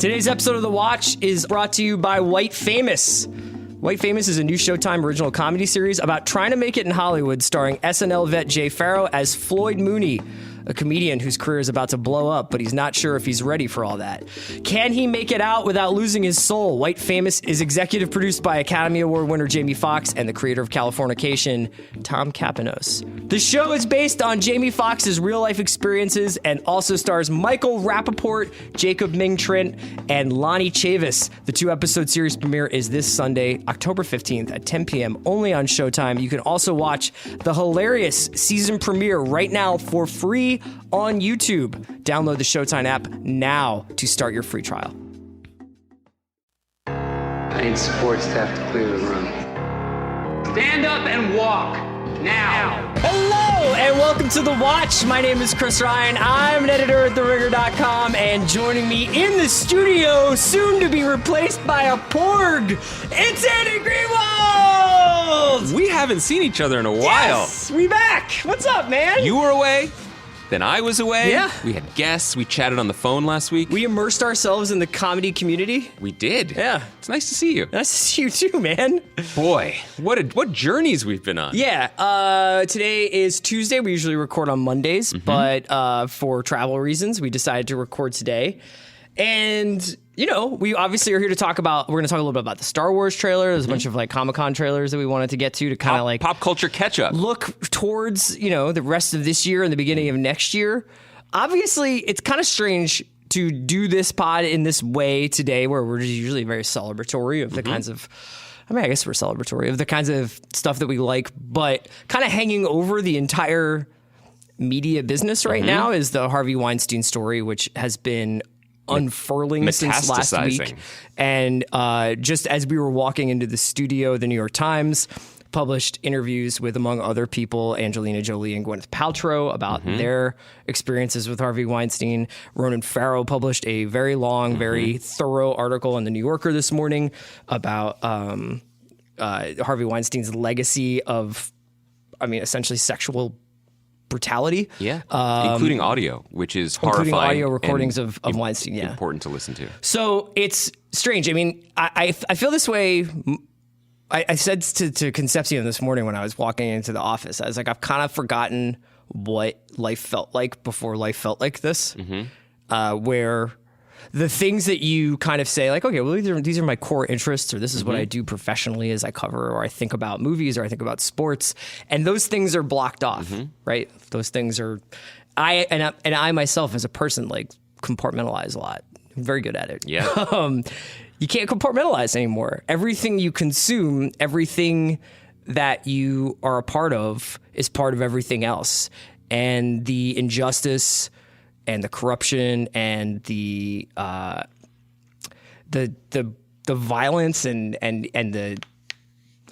Today's episode of The Watch is brought to you by White Famous. White Famous is a new Showtime original comedy series about trying to make it in Hollywood, starring SNL vet Jay Farrow as Floyd Mooney, a comedian whose career is about to blow up, but he's not sure if he's ready for all that. Can he make it out without losing his soul? White Famous is executive produced by Academy Award winner Jamie Foxx and the creator of Californication, Tom Capanos. The show is based on Jamie Foxx's real-life experiences and also stars Michael Rappaport, Jacob Ming-Trent, and Lonnie Chavis. The 2-episode series premiere is this Sunday, October 15th at 10 p.m. only on Showtime. You can also watch the hilarious season premiere right now for free on YouTube. Download the Showtime app now to start your free trial. I need support staff to clear the room. Stand up and walk now. Hello and welcome to The Watch. My name is Chris Ryan. I'm an editor at TheRinger.com, and joining me in the studio, soon to be replaced by a porg, it's Andy Greenwald! We haven't seen each other in a while. Yes, we back. What's up, man? You were away. Then I was away. Yeah. We had guests. We chatted on the phone last week. We immersed ourselves in the comedy community. We did. Yeah. It's nice to see you. Nice to see you too, man. Boy, what journeys we've been on. Yeah. Today is Tuesday. We usually record on Mondays, but for travel reasons, we decided to record today. And, you know, we obviously are here to talk about, we're going to talk a little bit about the Star Wars trailer. There's a bunch of like Comic-Con trailers that we wanted to get to kind of like pop culture catch up. Look towards, you know, the rest of this year and the beginning of next year. Obviously, it's kind of strange to do this pod in this way today, where we're usually very celebratory of the kinds of, I mean, I guess we're celebratory of the kinds of stuff that we like, but kind of hanging over the entire media business right now is the Harvey Weinstein story, which has been unfurling since last week. And just as we were walking into the studio, the New York Times published interviews with, among other people, Angelina Jolie and Gwyneth Paltrow about their experiences with Harvey Weinstein. Ronan Farrow published a very long, very thorough article in The New Yorker this morning about Harvey Weinstein's legacy of, I mean, essentially sexual brutality. Yeah, including audio, which is horrifying. Including audio recordings of Weinstein, yeah. Important to listen to. So it's strange. I mean, I feel this way. I said to Concepcion this morning when I was walking into the office, I was like, I've kind of forgotten what life felt like before life felt like this, where the things that you kind of say, like, okay, well, these are my core interests, or this is what I do professionally as I cover, or I think about movies, or I think about sports, and those things are blocked off, right? Those things are, I myself as a person, like, compartmentalize a lot. I'm very good at it. Yeah. You can't compartmentalize anymore. Everything you consume, everything that you are a part of is part of everything else. And the injustice and the corruption and the violence and the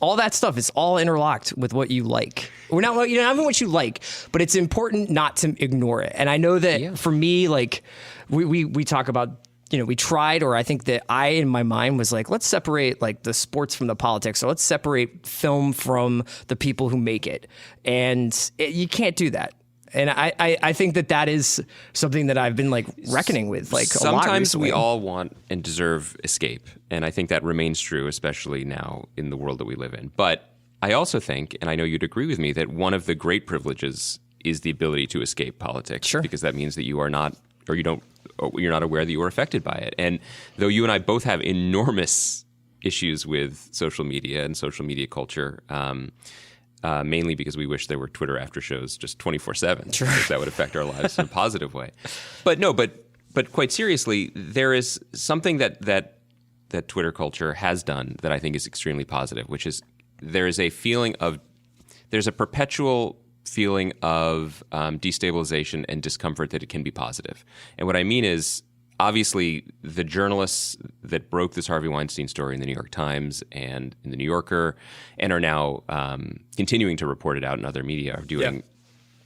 all that stuff is all interlocked with what you like. Or not even what you like, but it's important not to ignore it. And I know that for me, like we talk about, you know, we tried, or I think that I, in my mind, was like, let's separate like the sports from the politics, or let's separate film from the people who make it. And you can't do that. And I think that is something that I've been like reckoning with, like a lot sometimes recently. we all want and deserve escape, and I think that remains true, especially now in the world that we live in. But I also think, and I know you'd agree with me, that one of the great privileges is the ability to escape politics, because that means that you are not, or you're not aware that you are affected by it. And though you and I both have enormous issues with social media and social media culture, mainly because we wish there were Twitter after shows just 24/7. Because that would affect our lives in a positive way. But quite seriously, there is something that Twitter culture has done that I think is extremely positive, which is there's a perpetual feeling of destabilization and discomfort that it can be positive. And what I mean is, obviously, the journalists that broke this Harvey Weinstein story in the New York Times and in the New Yorker, and are now continuing to report it out in other media, are doing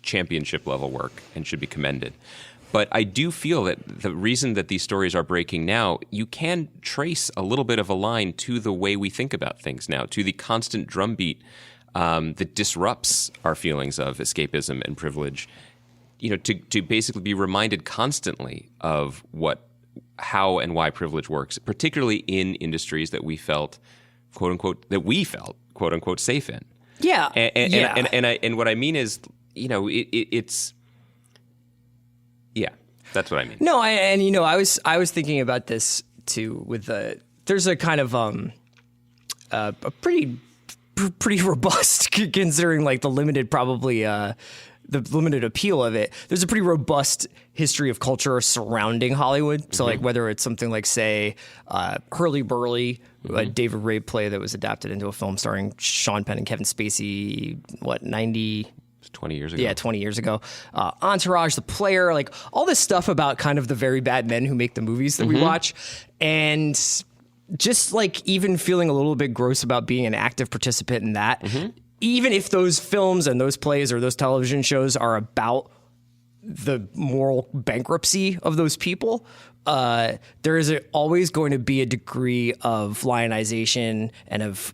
championship level work and should be commended. But I do feel that the reason that these stories are breaking now, you can trace a little bit of a line to the way we think about things now, to the constant drumbeat that disrupts our feelings of escapism and privilege, you know, to basically be reminded constantly of what how and why privilege works, particularly in industries that we felt, quote unquote, safe in. Yeah. And what I mean is, it's that's what I mean. No, I was thinking about this too with there's a kind of a pretty robust considering like the limited appeal of it. There's a pretty robust history of culture surrounding Hollywood. So like whether it's something like say Hurly Burly, a David Ray play that was adapted into a film starring Sean Penn and Kevin Spacey, 20 years ago. Yeah, 20 years ago. Entourage, The Player, like all this stuff about kind of the very bad men who make the movies that we watch. And just like even feeling a little bit gross about being an active participant in that. Even if those films and those plays or those television shows are about the moral bankruptcy of those people, there is always going to be a degree of lionization and of,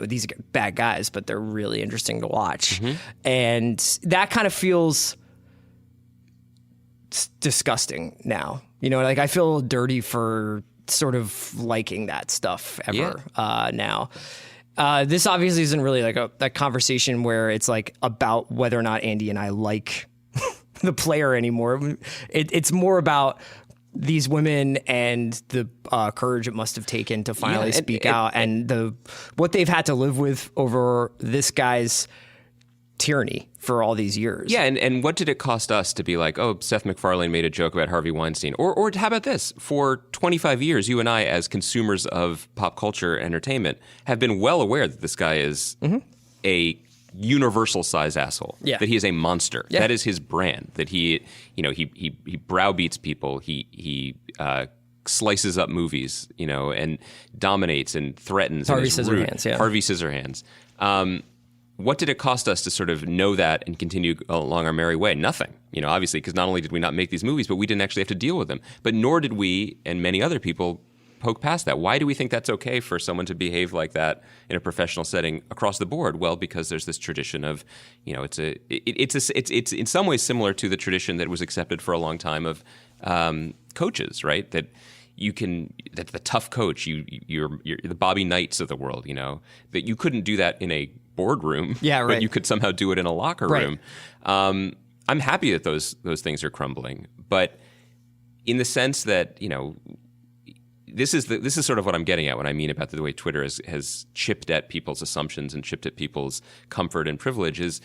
these are bad guys, but they're really interesting to watch. And that kind of feels disgusting now. Like I feel dirty for sort of liking that stuff ever now. This obviously isn't really like a conversation where it's like about whether or not Andy and I like The Player anymore. It's more about these women and the courage it must have taken to finally speak out and what they've had to live with over this guy's tyranny for all these years. Yeah, and what did it cost us to be like, oh, Seth MacFarlane made a joke about Harvey Weinstein? Or how about this? For 25 years, you and I, as consumers of pop culture entertainment, have been well aware that this guy is a universal size asshole. Yeah. That he is a monster. Yeah. That is his brand. That he browbeats people. He slices up movies, and dominates and threatens. Harvey and is rude. Scissorhands, yeah. Harvey Scissorhands. What did it cost us to sort of know that and continue along our merry way? Nothing. Obviously, because not only did we not make these movies, but we didn't actually have to deal with them. But nor did we and many other people poke past that. Why do we think that's okay for someone to behave like that in a professional setting across the board? Well, because there's this tradition of, it's in some ways similar to the tradition that was accepted for a long time of coaches, right? That that the tough coach, you're the Bobby Knights of the world, that you couldn't do that in a boardroom, but you could somehow do it in a locker room. I'm happy that those things are crumbling, but in the sense that this is sort of what I'm getting at when I mean about the way Twitter has chipped at people's assumptions and chipped at people's comfort and privilege is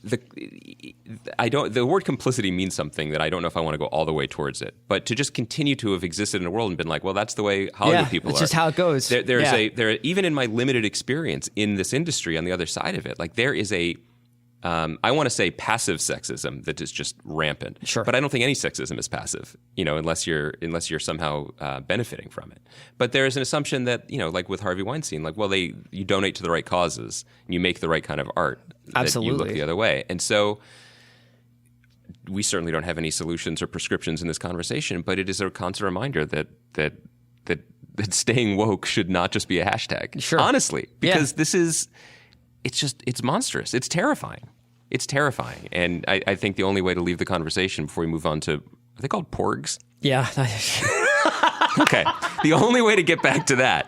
the word complicity means something that I don't know if I want to go all the way towards it, but to just continue to have existed in a world and been like, well, that's the way Hollywood people are. It's just how it goes. There even in my limited experience in this industry on the other side of it, like there is I want to say passive sexism that is just rampant. Sure. But I don't think any sexism is passive, unless you're somehow benefiting from it. But there is an assumption that, like with Harvey Weinstein, like, well, you donate to the right causes and you make the right kind of art. Absolutely. That you look the other way. And so we certainly don't have any solutions or prescriptions in this conversation, but it is a constant reminder that staying woke should not just be a hashtag. Sure. Honestly, because it's monstrous. It's terrifying. It's terrifying. And I think the only way to leave the conversation before we move on to, are they called porgs? Yeah. Okay. The only way to get back to that,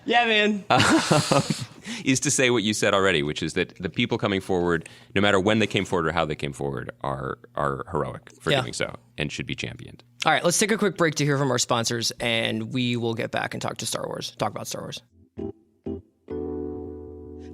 Yeah, man. is to say what you said already, which is that the people coming forward, no matter when they came forward or how they came forward, are heroic for doing so and should be championed. All right, let's take a quick break to hear from our sponsors, and we will get back and talk about Star Wars.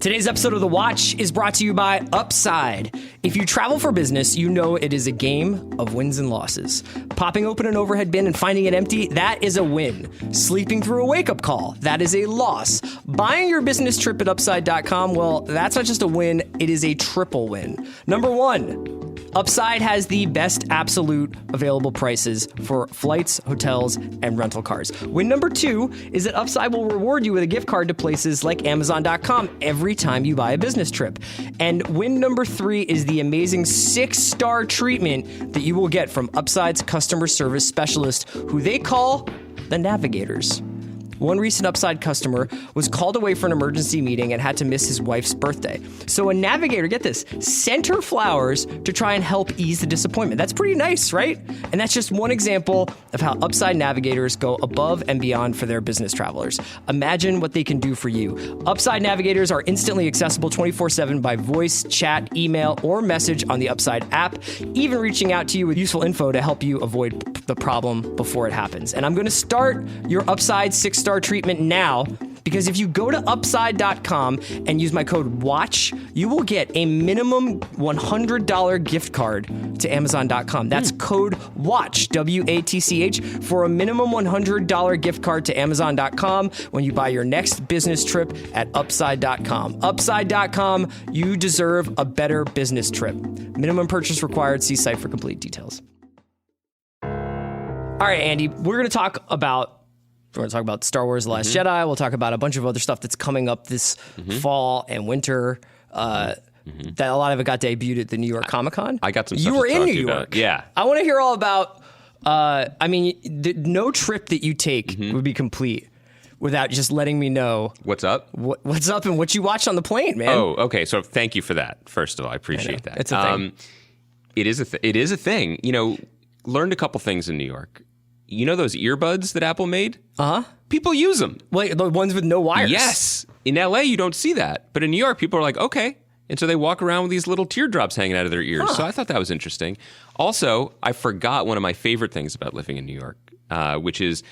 Today's episode of The Watch is brought to you by Upside. If you travel for business, you know it is a game of wins and losses. Popping open an overhead bin and finding it empty, that is a win. Sleeping through a wake-up call, that is a loss. Buying your business trip at Upside.com, well, that's not just a win, it is a triple win. Number one, Upside has the best absolute available prices for flights, hotels, and rental cars. Win number two is that Upside will reward you with a gift card to places like Amazon.com every time you buy a business trip. And win number three is the amazing 6-star treatment that you will get from Upside's customer service specialist, who they call the Navigators. One recent Upside customer was called away for an emergency meeting and had to miss his wife's birthday. So a navigator, get this, sent her flowers to try and help ease the disappointment. That's pretty nice, right? And that's just one example of how Upside navigators go above and beyond for their business travelers. Imagine what they can do for you. Upside navigators are instantly accessible 24/7 by voice, chat, email, or message on the Upside app, even reaching out to you with useful info to help you avoid the problem before it happens. And I'm going to start your Upside 6-star treatment now, because if you go to upside.com and use my code WATCH, you will get a minimum $100 gift card to amazon.com. That's code WATCH, W-A-T-C-H, for a minimum $100 gift card to amazon.com when you buy your next business trip at upside.com. Upside.com, you deserve a better business trip. Minimum purchase required. See site for complete details. All right, Andy, we're going to talk about Star Wars The Last Jedi. We'll talk about a bunch of other stuff that's coming up this fall and winter. That a lot of it got debuted at the New York Comic Con. I got some stuff You were to in talk New to you York. about. Yeah. I want to hear all about, no trip that you take would be complete without just letting me know What's up? what's up and what you watched on the plane, man. Oh, okay. So thank you for that. First of all, I appreciate that. It's a thing. It is a thing. You know, learned a couple things in New York. You know those earbuds that Apple made? Uh-huh. People use them. Wait, the ones with no wires? Yes. In LA, you don't see that. But in New York, people are like, okay. And so they walk around with these little teardrops hanging out of their ears. So I thought that was interesting. Also, I forgot one of my favorite things about living in New York, which is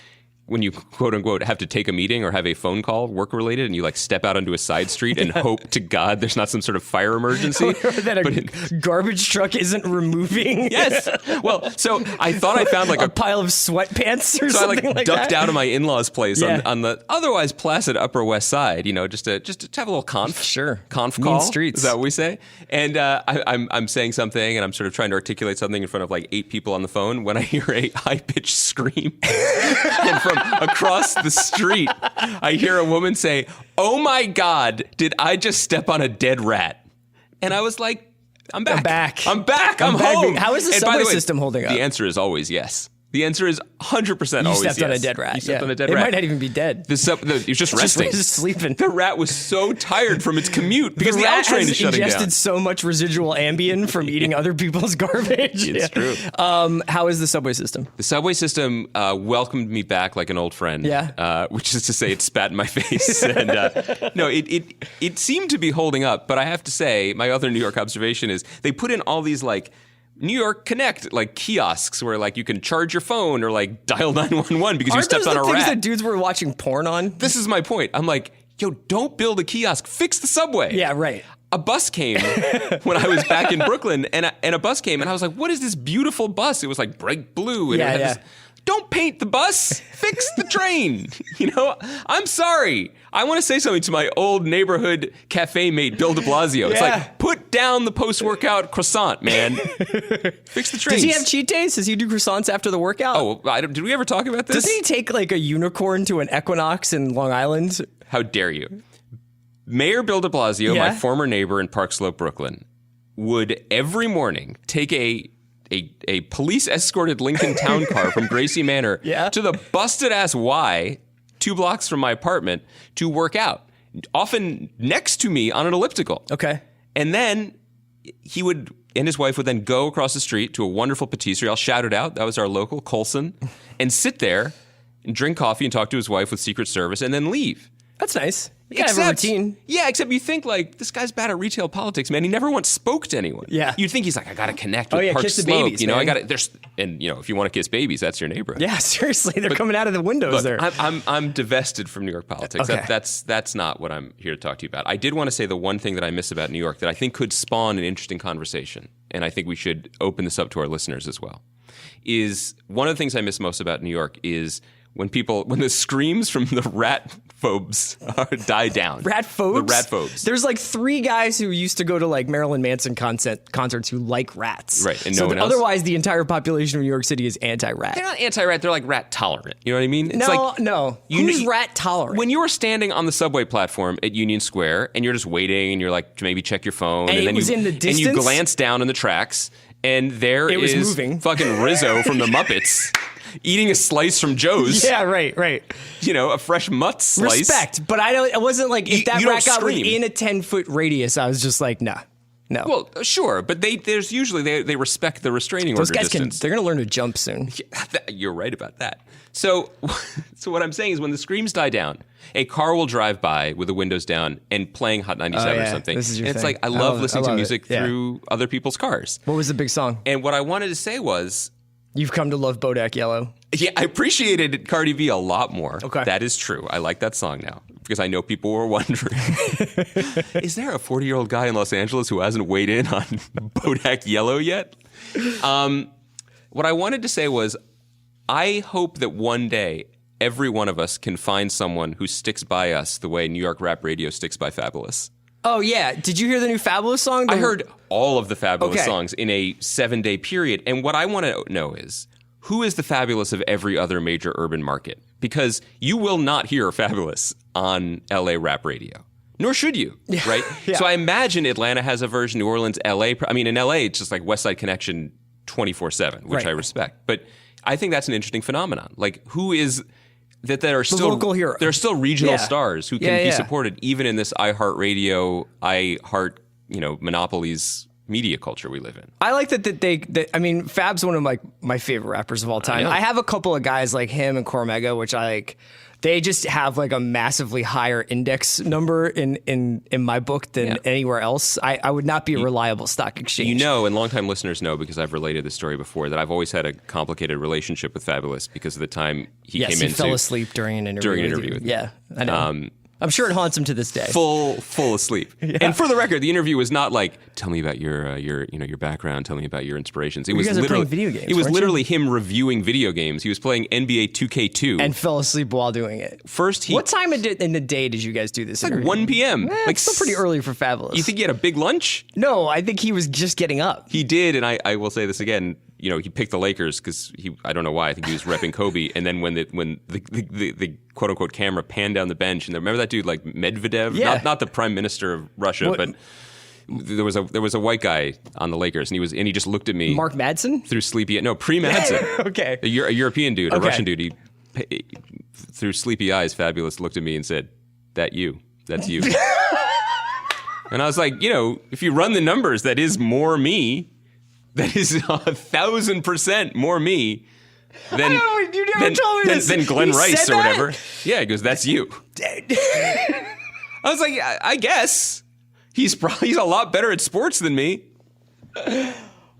when you, quote unquote, have to take a meeting or have a phone call work related and you like step out onto a side street and hope to God there's not some sort of fire emergency. That a garbage truck isn't removing. Yes. Well, so I thought I found like a pile of sweatpants or so something I like ducked that. out of my in-laws' place Yeah. on the otherwise placid Upper West Side, you know, just to have a little conf. Sure. Conf Mean call. streets. Is that what we say? And I'm saying something and I'm sort of trying to articulate something in front of like 8 people on the phone when I hear a high-pitched scream. And from across the street, I hear a woman say, "Oh my God, did I just step on a dead rat?" And I was like, I'm back. I'm back. I'm home. How is the And by subway way, system holding up? The answer is always yes. The answer is 100% always yes. You stepped on a dead rat. You stepped on a dead It rat. might not even be dead. He was just resting. Just sleeping. The rat was so tired from its commute because the L rat train has is shutting ingested down. so much residual Ambien from eating other people's garbage. It's true. How is the subway system? The subway system welcomed me back like an old friend. Yeah. Which is to say, it spat in my face. And no, it seemed to be holding up. But I have to say, my other New York observation is they put in all these like New York Connect like kiosks where like you can charge your phone or like dial 911 because you stepped on a Aren't those the things rat. that dudes were watching porn on? This is my point. I'm like, yo, don't build a kiosk. Fix the subway. Yeah, right. A bus came when I was back in Brooklyn, and a bus came, and I was like, what is this beautiful bus? It was like bright blue. And Yeah, it had yeah. this, don't paint the bus. Fix the train. You know, I'm sorry. I want to say something to my old neighborhood cafe mate, Bill de Blasio. It's Yeah. like, put down the post-workout croissant, man. Fix the trains. Does he have cheat days? Does he do croissants after the workout? Oh, did we ever talk about this? Doesn't he take like a unicorn to an Equinox in Long Island? How dare you? Mayor Bill de Blasio, Yeah. my former neighbor in Park Slope, Brooklyn, would every morning take a police-escorted Lincoln Town car from Gracie Manor Yeah. to the busted-ass Y, 2 blocks from my apartment, to work out, often next to me on an elliptical. Okay. And then he would, and his wife would then go across the street to a wonderful patisserie. I'll shout it out. That was our local, Colson, and sit there and drink coffee and talk to his wife with Secret Service and then leave. That's nice. You gotta have a routine. Yeah, except you think like, this guy's bad at retail politics, man. He never once spoke to anyone. Yeah. You'd think he's like, I gotta connect with Oh, yeah, Park kiss the Slope. babies, you know, I man. gotta, and you know, if you want to kiss babies, that's your neighborhood. Yeah, seriously. They're coming out of the windows Look, there. I'm divested from New York politics. Okay. That's not what I'm here to talk to you about. I did want to say the one thing that I miss about New York that I think could spawn an interesting conversation, and I think we should open this up to our listeners as well, is one of the things I miss most about New York is when the screams from the rat phobes die down. Rat phobes? The rat phobes. There's like 3 guys who used to go to like Marilyn Manson concerts who like rats. Right, and so no one else? Otherwise, the entire population of New York City is anti-rat. They're not anti-rat, they're like rat tolerant. You know what I mean? It's No. Who's rat tolerant? When you were standing on the subway platform at Union Square and you're just waiting and you're like, maybe check your phone. And it then was in the And you distance? glance down in the tracks and there It was is moving. fucking Rizzo from the Muppets. eating a slice from Joe's. Yeah, right. A fresh mutt slice. Respect, but it wasn't like if that you don't rack got scream. within a 10-foot radius, I was just like, nah. No. Well, sure, but there's usually they respect the restraining Those order guys distance. they're going to learn to jump soon. You're right about that. So what I'm saying is when the screams die down, a car will drive by with the windows down and playing Hot 97 or something. This is your and it's thing. like, I love listening to music it. through other people's cars. What was the big song? And what I wanted to say was, You've come to love Bodak Yellow. yeah, I appreciated Cardi B a lot more. Okay. That is true. I like that song now because I know people were wondering, is there a 40-year-old guy in Los Angeles who hasn't weighed in on Bodak Yellow yet? What I wanted to say was, I hope that one day every one of us can find someone who sticks by us the way New York rap radio sticks by Fabulous. Oh, yeah. Did you hear the new Fabulous song? I heard all of the Fabulous Okay. songs in a 7-day period. And what I want to know is, who is the Fabulous of every other major urban market? Because you will not hear Fabulous on LA rap radio. Nor should you, right? Yeah. So I imagine Atlanta has a version, New Orleans, LA. I mean, in LA, it's just like West Side Connection 24/7, which Right. I respect. But I think that's an interesting phenomenon. Like, who is... that there are still local hero. There are still regional Yeah. stars who can Yeah, be yeah. supported even in this iHeartRadio, monopolies media culture we live in. I like that Fab's one of my favorite rappers of all time. I have a couple of guys like him and Cormega, which I like. They just have like a massively higher index number in my book than anywhere else. I would not be a reliable stock exchange. You know, and longtime listeners know, because I've related this story before, that I've always had a complicated relationship with Fabulous because of the time he came into... he fell asleep during an interview. with you. Yeah, I know. I'm sure it haunts him to this day. Full asleep. And for the record, the interview was not like, tell me about your background, tell me about your inspirations. It was guys are literally playing video games, It was weren't literally him reviewing video games. He was playing NBA 2K2 And fell asleep while doing it. First, What time in the day did you guys do this? like interview? 1 p.m. Like It's still pretty early for Fabulous. You think he had a big lunch? No, I think he was just getting up. He did, and I will say this again. He picked the Lakers because I don't know why. I think he was repping Kobe. And then when the quote unquote camera panned down the bench, and remember that dude like Medvedev, Yeah. not the prime minister of Russia, but there was a white guy on the Lakers, and he just looked at me. Mark Madsen? Through sleepy pre-Madsen. Okay. A European dude, a Okay. Russian dude. He through sleepy eyes, Fabulous looked at me and said, that's you. And I was like, if you run the numbers, that is more me. That is 1,000% more me than you never told me this. than Glenn He Rice said or that? whatever. Yeah, he goes, that's you. I was like, I guess he's a lot better at sports than me.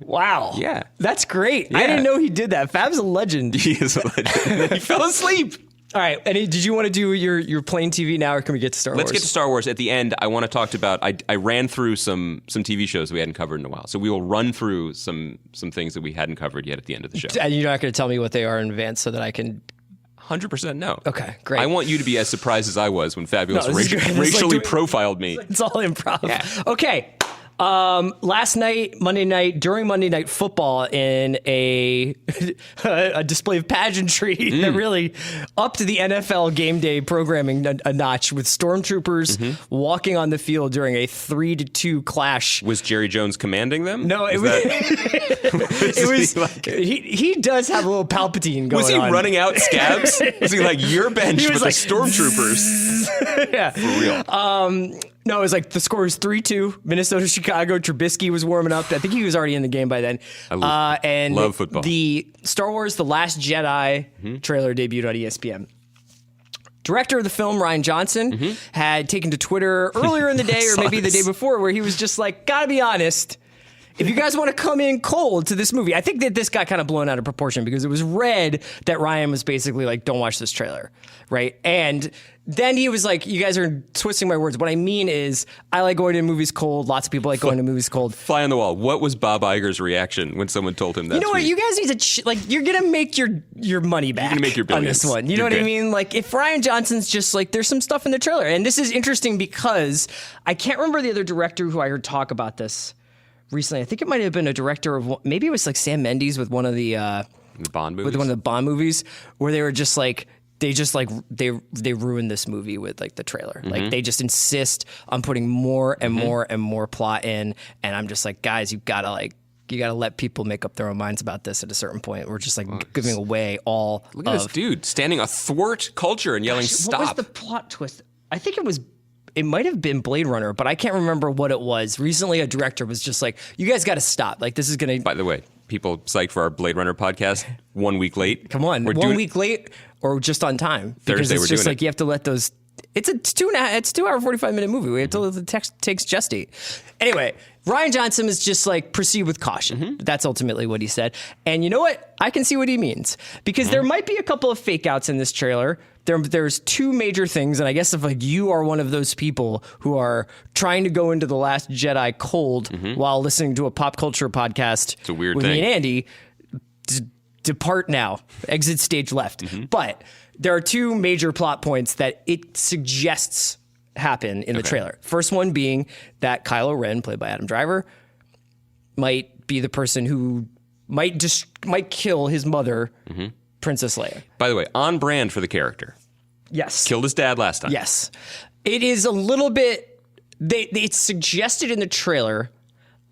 Wow. Yeah. That's great. I Yeah. didn't know he did that. Fab's a legend. He is a legend. And then he fell asleep. All right. And did you want to do your plain TV now, or can we get to Star Wars? Let's get to Star Wars. At the end, I want to talk about, I ran through some TV shows we hadn't covered in a while. So we will run through some things that we hadn't covered yet at the end of the show. And you're not going to tell me what they are in advance so that I can... 100% no. Okay, great. I want you to be as surprised as I was when Fabulous No, this is good. This is like racially doing- profiled me. It's all improv. Yeah. Okay. Last night, Monday night, during Monday Night Football, in a display of pageantry that really upped the NFL game day programming a notch, with stormtroopers walking on the field during a 3-2 clash. Was Jerry Jones commanding them? No, it was. He does have a little Palpatine going on. Was he running out scabs? Was he like, your bench He with was the like, stormtroopers? Yeah. For real. No, it was like the score was 3-2. Minnesota, Chicago. Trubisky was warming up. I think he was already in the game by then. And love football. The Star Wars: The Last Jedi trailer debuted on ESPN. Director of the film, Ryan Johnson, had taken to Twitter earlier in the day, or maybe the day before, where he was just like, gotta be honest, if you guys want to come in cold to this movie, I think that this got kind of blown out of proportion because it was read that Ryan was basically like, don't watch this trailer, right? And then he was like, you guys are twisting my words. What I mean is, I like going to movies cold. Lots of people like going to movies cold. Fly on the wall. What was Bob Iger's reaction when someone told him that? You know what? You guys need to you're gonna make your money back. You're gonna make your on this billions. one. You know You're what I good. mean? Like, if Ryan Johnson's just like, there's some stuff in the trailer, and this is interesting because I can't remember the other director who I heard talk about this recently. I think it might have been a director of, maybe it was like Sam Mendes with one of the Bond movies? with one of the Bond movies, where they were just like, they ruined this movie with like the trailer. Like, they just insist on putting more and more and more plot in, and I'm just like, guys, you gotta like you got to let people make up their own minds about this at a certain point. We're just like giving away all. Look at this dude standing athwart culture and yelling, "Stop!" What was the plot twist? I think it might have been Blade Runner, but I can't remember what it was. Recently, a director was just like, "You guys got to stop! Like this is gonna." By the way, people psyched for our Blade Runner podcast 1 week late. Come on, 1 week late or just on time? Because Thursday, it's we're just doing like it. you have to let those. It's 2 hour 45-minute movie. We have to let the text takes just eat. Anyway, Ryan Johnson is just like proceed with caution. That's ultimately what he said. And you know what? I can see what he means because there might be a couple of fake outs in this trailer. There's two major things, and I guess if like you are one of those people who are trying to go into The Last Jedi cold while listening to a pop culture podcast It's a weird with thing. me and Andy, depart now. Exit stage left. But there are two major plot points that it suggests happen in the trailer. First one being that Kylo Ren, played by Adam Driver, might be the person who might kill his mother, Princess Leia. By the way, on brand for the character. Yes. Killed his dad last time. Yes. It is a little bit. It's suggested in the trailer.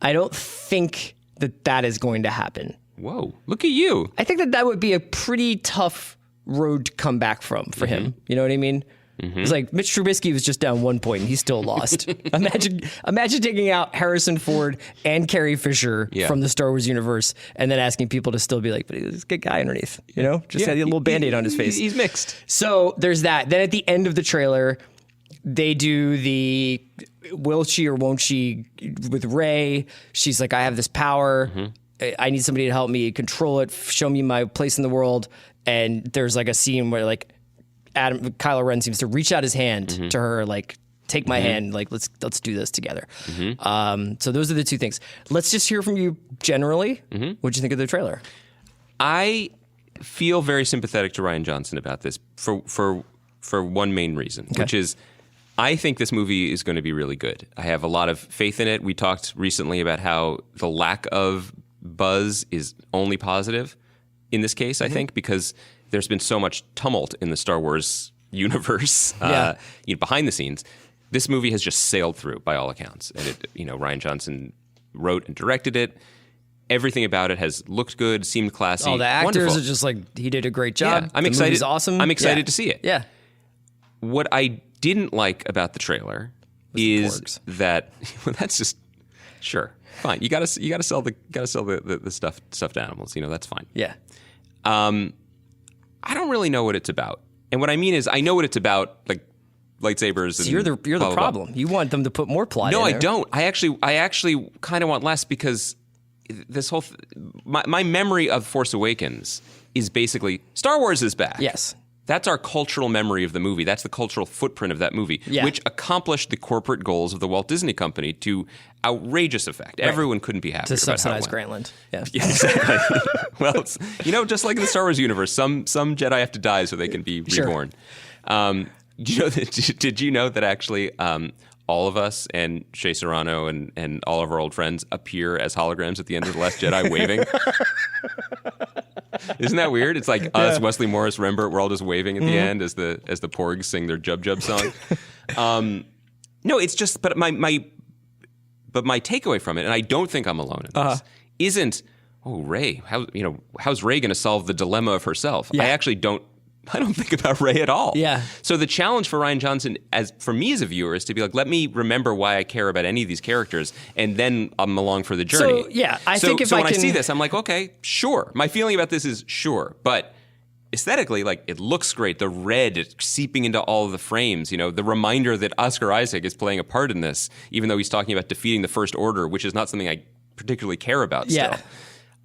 I don't think that is going to happen. Whoa, look at you. I think that would be a pretty tough road to come back from for him. You know what I mean? It's like Mitch Trubisky was just down 1 point and he's still lost. Imagine taking out Harrison Ford and Carrie Fisher from the Star Wars universe and then asking people to still be like, but he's a good guy underneath, you know? Just had a little Band-Aid on his face. He's mixed. So there's that. Then at the end of the trailer, they do the will she or won't she with Rey. She's like, I have this power. I need somebody to help me control it, show me my place in the world. And there's like a scene where like Kylo Ren seems to reach out his hand to her, like, take my hand, like, let's do this together. So those are the two things. Let's just hear from you generally. What'd you think of the trailer? I feel very sympathetic to Ryan Johnson about this for one main reason, which is I think this movie is going to be really good. I have a lot of faith in it. We talked recently about how the lack of buzz is only positive in this case, I think, because there's been so much tumult in the Star Wars universe behind the scenes. This movie has just sailed through by all accounts. And Ryan Johnson wrote and directed it. Everything about it has looked good, seemed classy. Oh, the actors wonderful. are just like, he did a great job. Yeah, I'm the excited. movie's awesome. I'm excited to see it. Yeah. What I didn't like about the trailer is that that's just sure fine. You gotta sell the stuffed animals. That's fine. Yeah. I don't really know what it's about, and what I mean is I know what it's about, like lightsabers. So and you're the blah, blah, blah. problem. You want them to put more plot. No, in I there. don't. I actually kind of want less because this whole my memory of Force Awakens is basically Star Wars is back. Yes. That's our cultural memory of the movie. That's the cultural footprint of that movie, which accomplished the corporate goals of the Walt Disney Company to outrageous effect. Right. Everyone couldn't be happier to about how it subsidize went. Greenwald. Yeah. Yeah, exactly. Well, it's, just like in the Star Wars universe, some Jedi have to die so they can be reborn. Did you know that actually all of us and Shea Serrano and all of our old friends appear as holograms at the end of The Last Jedi waving? Isn't that weird? It's like us, Wesley Morris, Rembert, we're all just waving at the end as the Porgs sing their Jub Jub song. No, it's just, but my takeaway from it, and I don't think I'm alone in this, isn't, Rey, how's Rey going to solve the dilemma of herself? Yeah. I don't think about Rey at all. Yeah. So the challenge for Ryan Johnson, for me as a viewer, is to be like, let me remember why I care about any of these characters, and then I'm along for the journey. So, yeah, I think if I see this, I'm like, okay, sure. My feeling about this is sure, but aesthetically, like, it looks great. The red seeping into all of the frames, the reminder that Oscar Isaac is playing a part in this, even though he's talking about defeating the First Order, which is not something I particularly care about still.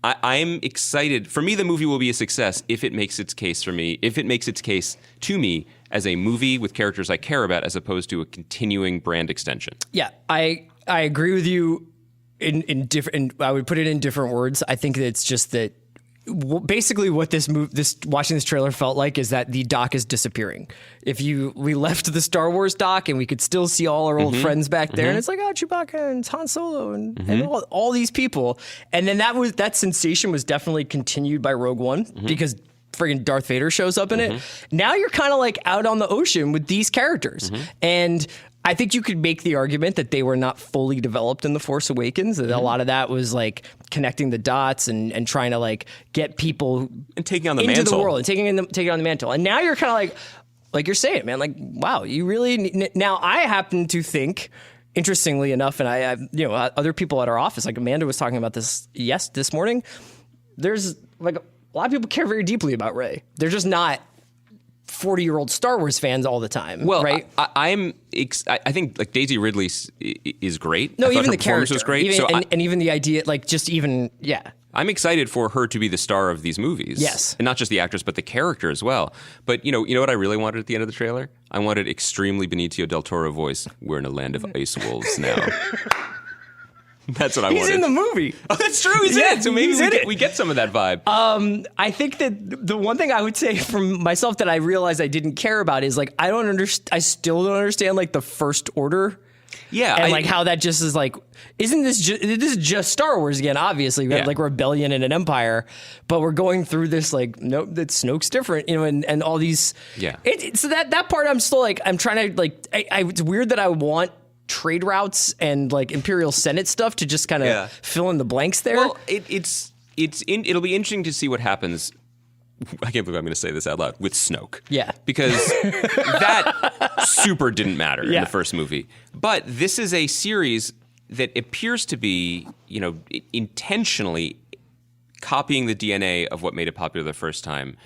I'm excited. For me, the movie will be a success if it makes its case for me, if it makes its case to me as a movie with characters I care about as opposed to a continuing brand extension. Yeah, I agree with you in different. I would put it in different words. I think that it's just that basically what watching this trailer felt like is that the dock is disappearing. We left the Star Wars dock and we could still see all our old friends back there, and it's like, Chewbacca and Han Solo and all these people, and then that sensation was definitely continued by Rogue One because friggin' Darth Vader shows up in it. Now you're kind of like out on the ocean with these characters, and I think you could make the argument that they were not fully developed in The Force Awakens. That a lot of that was like connecting the dots and trying to like get people and taking on the into mantle. the world and taking on the mantle. And now you're kind of like you're saying, man, like, wow, you really. Now I happen to think, interestingly enough, and I other people at our office, like Amanda was talking about this this morning. There's like a lot of people care very deeply about Rey. They're just not 40-year-old Star Wars fans all the time. Well, right? I think like Daisy Ridley is great. No, I thought even her the performance character was great. Even, and even the idea, like just even, yeah. I'm excited for her to be the star of these movies. Yes. And not just the actress, but the character as well. But you know what I really wanted at the end of the trailer? I wanted extremely Benicio del Toro voice. We're in a land of ice wolves now. That's what I wanted. He's in the movie. Oh, that's true. He's in it. So maybe we get some of that vibe. I think that the one thing I would say from myself that I realized I didn't care about is like I still don't understand like the First Order. Yeah, and like how that just is like, isn't this this is just Star Wars again? Obviously, we have like a rebellion and an empire, but we're going through this like nope, that Snoke's different, and all these. Yeah. So that part I'm still like I'm trying to like it's weird that I want trade routes and like Imperial Senate stuff to just kind of fill in the blanks there. Well, it'll be interesting to see what happens. I can't believe I'm going to say this out loud with Snoke. Yeah. Because that super didn't matter in Yeah. the first movie. But this is a series that appears to be, intentionally copying the DNA of what made it popular the first time.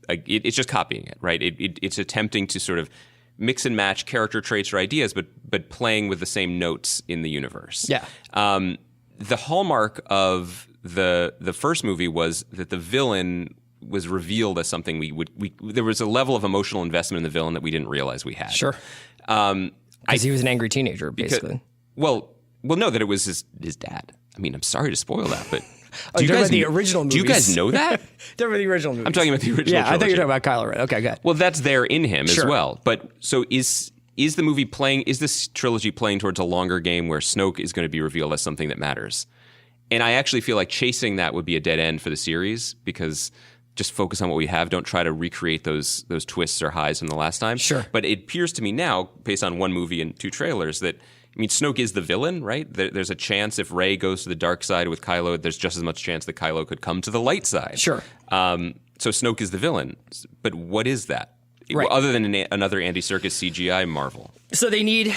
It's just copying it, right? It's attempting to sort of mix and match character traits or ideas, but playing with the same notes in the universe. Yeah. The hallmark of the first movie was that the villain was revealed as something there was a level of emotional investment in the villain that we didn't realize we had. Sure. Because he was an angry teenager, basically. No, that it was his dad. I mean, I'm sorry to spoil that, but do you guys the original movies? Do you guys know that? They're the original movies. I'm talking about the original. Yeah, trilogy. I thought you were talking about Kylo Ren. Okay, good. Well, that's there in him Sure. as well. But so is the movie playing? Is this trilogy playing towards a longer game where Snoke is going to be revealed as something that matters? And I actually feel like chasing that would be a dead end for the series because just focus on what we have. Don't try to recreate those twists or highs from the last time. Sure. But it appears to me now, based on one movie and two trailers, that Snoke is the villain, right? There's a chance if Rey goes to the dark side with Kylo, there's just as much chance that Kylo could come to the light side. Sure. So Snoke is the villain. But what is that? Right. Other than another Andy Serkis CGI Marvel. So they need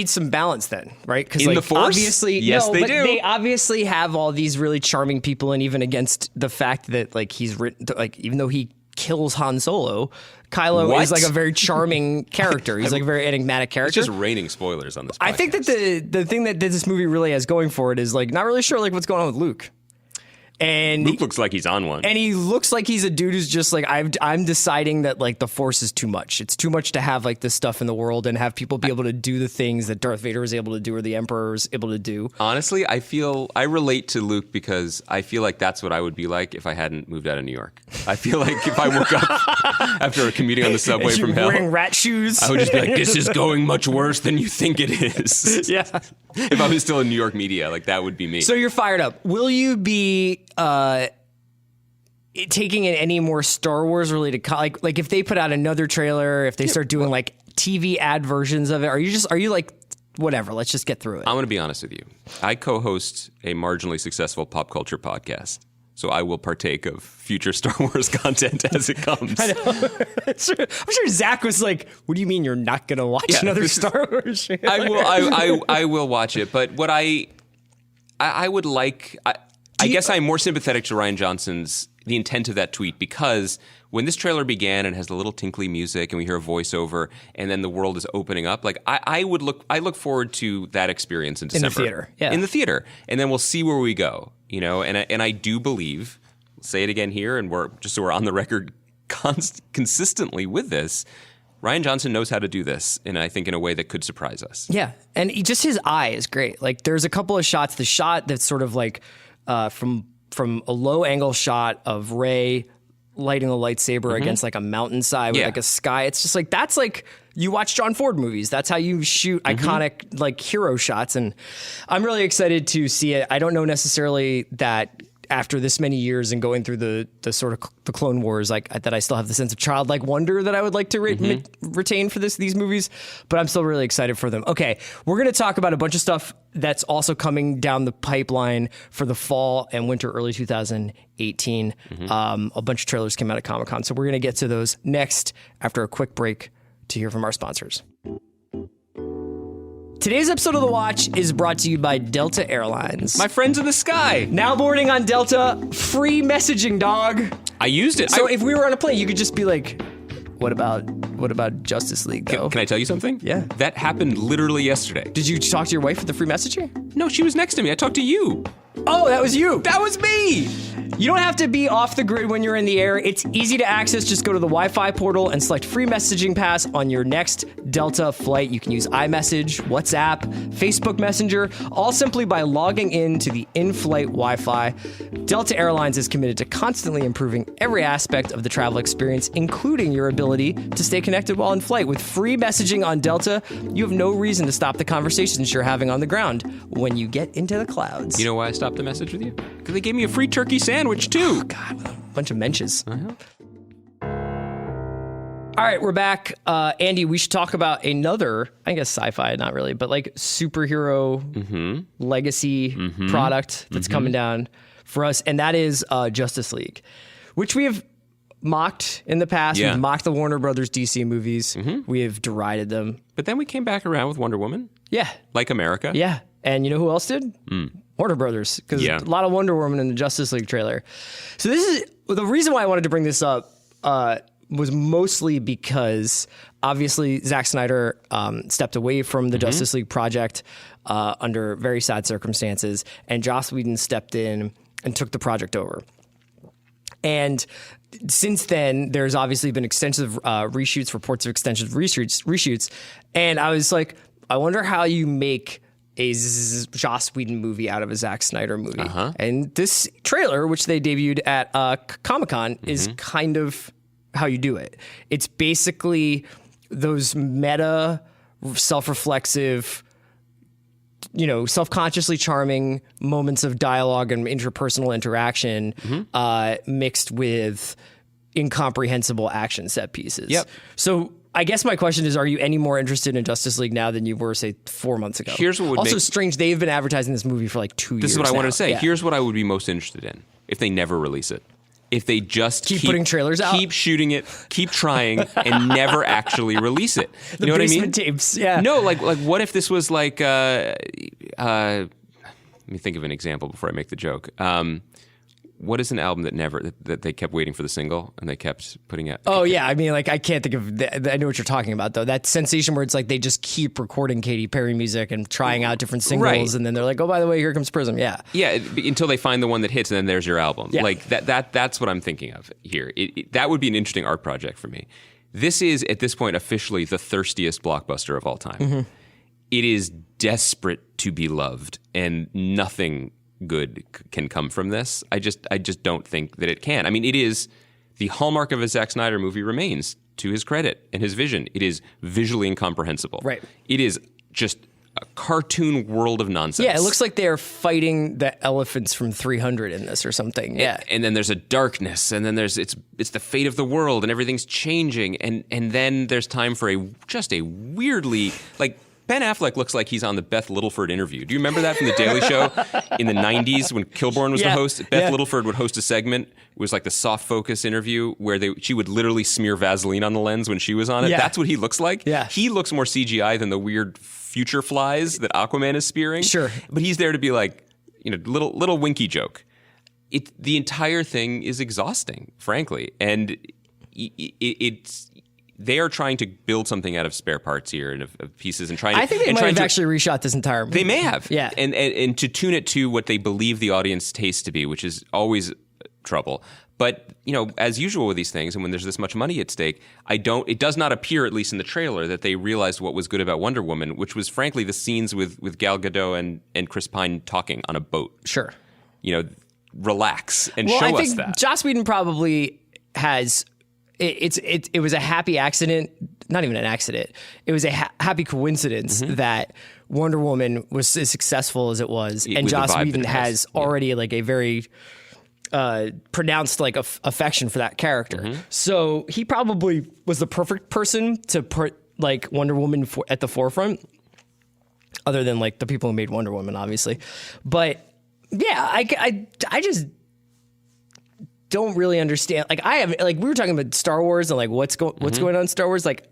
some balance then, right? Because In the Force? obviously, Yes, they do. They obviously have all these really charming people, and even against the fact that like he's written, like even though he kills Han Solo, Kylo What? is like a very charming character. He's like a very enigmatic It's character. just raining spoilers on this podcast. I think that the thing that this movie really has going for it is like not really sure like what's going on with Luke. And Luke looks like he's on one. And he looks like he's a dude who's just like, I'm deciding that like the Force is too much. It's too much to have like this stuff in the world and have people be able to do the things that Darth Vader was able to do or the Emperor was able to do. Honestly, I relate to Luke because I feel like that's what I would be like if I hadn't moved out of New York. I feel like if I woke up after commuting on the subway from hell, wearing rat shoes, I would just be like, this is going much worse than you think it is. Yeah. If I was still in New York media, like that would be me. So you're fired up. Will you be taking in any more Star Wars related like if they put out another trailer, if they start doing like TV ad versions of it, are you like whatever, let's just get through it? I'm going to be honest with you. I co-host a marginally successful pop culture podcast. So I will partake of future Star Wars content as it comes. I know. I'm sure Zach was like, "What do you mean you're not going to watch another Star Wars show?" I will watch it. But what I would like, I guess I'm more sympathetic to Rian Johnson's the intent of that tweet because when this trailer began and has the little tinkly music and we hear a voiceover and then the world is opening up, like I look forward to that experience in December. In the theater, yeah. In the theater, and then we'll see where we go. And I do believe, say it again here, and we're on the record consistently with this. Rian Johnson knows how to do this, and I think in a way that could surprise us. Yeah, and just his eye is great. Like there's a couple of shots. The shot that's sort of like from a low angle shot of Rey lighting a lightsaber against like a mountainside with like a sky. It's just like that's like you watch John Ford movies. That's how you shoot iconic like hero shots, and I'm really excited to see it. I don't know necessarily that. after this many years and going through the sort of the Clone Wars, like that I still have the sense of childlike wonder that I would like to retain for these movies, but I'm still really excited for them. Okay, we're going to talk about a bunch of stuff that's also coming down the pipeline for the fall and winter, early 2018. A bunch of trailers came out at Comic-Con, so we're going to get to those next after a quick break to hear from our sponsors. Today's episode of The Watch is brought to you by Delta Airlines. My friends in the sky. Now boarding on Delta, free messaging, dog. I used it. So if we were on a plane, you could just be like, what about Justice League, though? Can I tell you something? Yeah. That happened literally yesterday. Did you talk to your wife with the free messaging? No, she was next to me. I talked to you. Oh, that was you. That was me. You don't have to be off the grid when you're in the air. It's easy to access. Just go to the Wi-Fi portal and select free messaging pass on your next Delta flight. You can use iMessage, WhatsApp, Facebook Messenger, all simply by logging in to the in-flight Wi-Fi. Delta Airlines is committed to constantly improving every aspect of the travel experience, including your ability to stay connected while in flight. With free messaging on Delta, you have no reason to stop the conversations you're having on the ground when you get into the clouds. You know why I stopped the message with you? Because they gave me a free turkey sandwich, too. Oh, God, with a bunch of mentions. All right, we're back. Andy, we should talk about another, I guess sci-fi, not really, but like superhero legacy product that's coming down for us, and that is Justice League, which we have mocked in the past. Yeah. We've mocked the Warner Brothers DC movies. We have derided them. But then we came back around with Wonder Woman. Yeah. Like America. Yeah. And you know who else did? Warner Brothers, because a lot of Wonder Woman in the Justice League trailer. So this is the reason why I wanted to bring this up was mostly because obviously Zack Snyder stepped away from the Justice League project under very sad circumstances, and Joss Whedon stepped in and took the project over. And since then, there's obviously been extensive reshoots, reports of extensive reshoots, and I was like, I wonder how you make a Joss Whedon movie out of a Zack Snyder movie. And this trailer, which they debuted at Comic-Con, is kind of how you do it. It's basically those meta, self-reflexive, self-consciously charming moments of dialogue and interpersonal interaction mixed with incomprehensible action set pieces. Yep. So I guess my question is, are you any more interested in Justice League now than you were, say, 4 months ago? Here's what would also strange. They've been advertising this movie for like 2 years. This is what I wanted to say. Yeah. Here's what I would be most interested in if they never release it. If they just keep putting trailers out, keep shooting it, keep trying, and never actually release it. You know what I mean? Basement tapes, yeah. No, like what if this was like? Let me think of an example before I make the joke. What is an album that they kept waiting for the single and they kept putting out? Oh yeah, I mean, like I can't think of. I know what you're talking about though. That sensation where it's like they just keep recording Katy Perry music and trying out different singles, and then they're like, oh, by the way, here comes Prism. Yeah, yeah. Until they find the one that hits, and then there's your album. Yeah. Like that's what I'm thinking of here. That would be an interesting art project for me. This is at this point officially the thirstiest blockbuster of all time. It is desperate to be loved, and nothing good can come from this. I just don't think that it can. I mean, it is the hallmark of a Zack Snyder movie remains, to his credit and his vision. It is visually incomprehensible. Right. It is just a cartoon world of nonsense. Yeah, it looks like they're fighting the elephants from 300 in this or something. Yeah. And then there's a darkness, and then there's it's the fate of the world, and everything's changing, and then there's time for just a weirdly like Ben Affleck looks like he's on the Beth Littleford interview. Do you remember that from The Daily Show in the 90s when Kilborn was the host? Beth Littleford would host a segment. It was like the soft focus interview where she would literally smear Vaseline on the lens when she was on it. Yeah. That's what he looks like. Yeah. He looks more CGI than the weird future flies that Aquaman is spearing. Sure. But he's there to be like, little winky joke. The entire thing is exhausting, frankly. And it's... They are trying to build something out of spare parts here and of pieces and trying to... I think they might have actually reshot this entire movie. They may have. Yeah. And to tune it to what they believe the audience tastes to be, which is always trouble. But, as usual with these things, and when there's this much money at stake, it does not appear, at least in the trailer, that they realized what was good about Wonder Woman, which was, frankly, the scenes with Gal Gadot and Chris Pine talking on a boat. Sure. Relax and show us that. I think Joss Whedon probably has... It was a happy accident, not even an accident. It was a happy coincidence that Wonder Woman was as successful as it was, and Joss Whedon has already like a very pronounced like affection for that character. So he probably was the perfect person to put like Wonder Woman at the forefront, other than like the people who made Wonder Woman, obviously. But yeah, I just don't really understand. Like I have, like we were talking about Star Wars and like what's going on in Star Wars. Like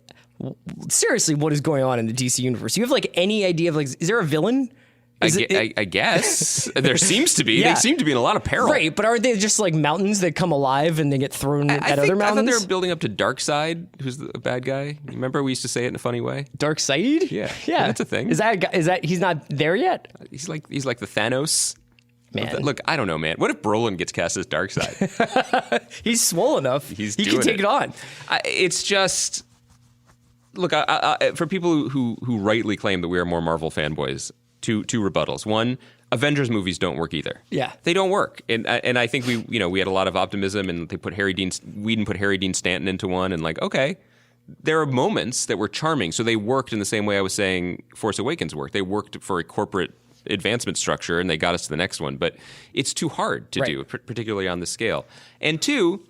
seriously, what is going on in the DC universe? You have like any idea of like, is there a villain? I guess there seems to be. Yeah. They seem to be in a lot of peril. Right, but aren't they just like mountains that come alive and they get thrown at other mountains? I thought they were building up to Darkseid, who's the bad guy. You remember we used to say it in a funny way? Darkseid? Yeah, that's a thing. Is that he's not there yet? He's like the Thanos. Man. Look, I don't know, man. What if Brolin gets cast as Darkseid? He's swole enough. He can take it on. It's just look for people who rightly claim that we are more Marvel fanboys. Two rebuttals. One, Avengers movies don't work either. Yeah, they don't work, and I think we had a lot of optimism, and Whedon put Harry Dean Stanton into one, and like okay, there are moments that were charming, so they worked in the same way I was saying Force Awakens worked. They worked for a corporate advancement structure, and they got us to the next one, but it's too hard to do, particularly on this scale. And two,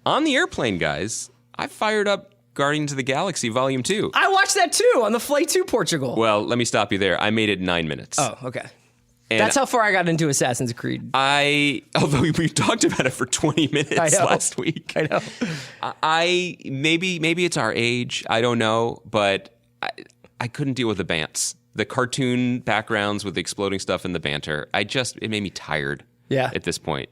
on the airplane, guys, I fired up Guardians of the Galaxy Volume 2. I watched that too on the flight to Portugal. Well, let me stop you there. I made it 9 minutes. Oh, okay. And that's how far I got into Assassin's Creed. Although we talked about it for 20 minutes last week. I know. Maybe it's our age. I don't know, but I couldn't deal with the bants. The cartoon backgrounds with the exploding stuff and the banter. It made me tired. Yeah. At this point,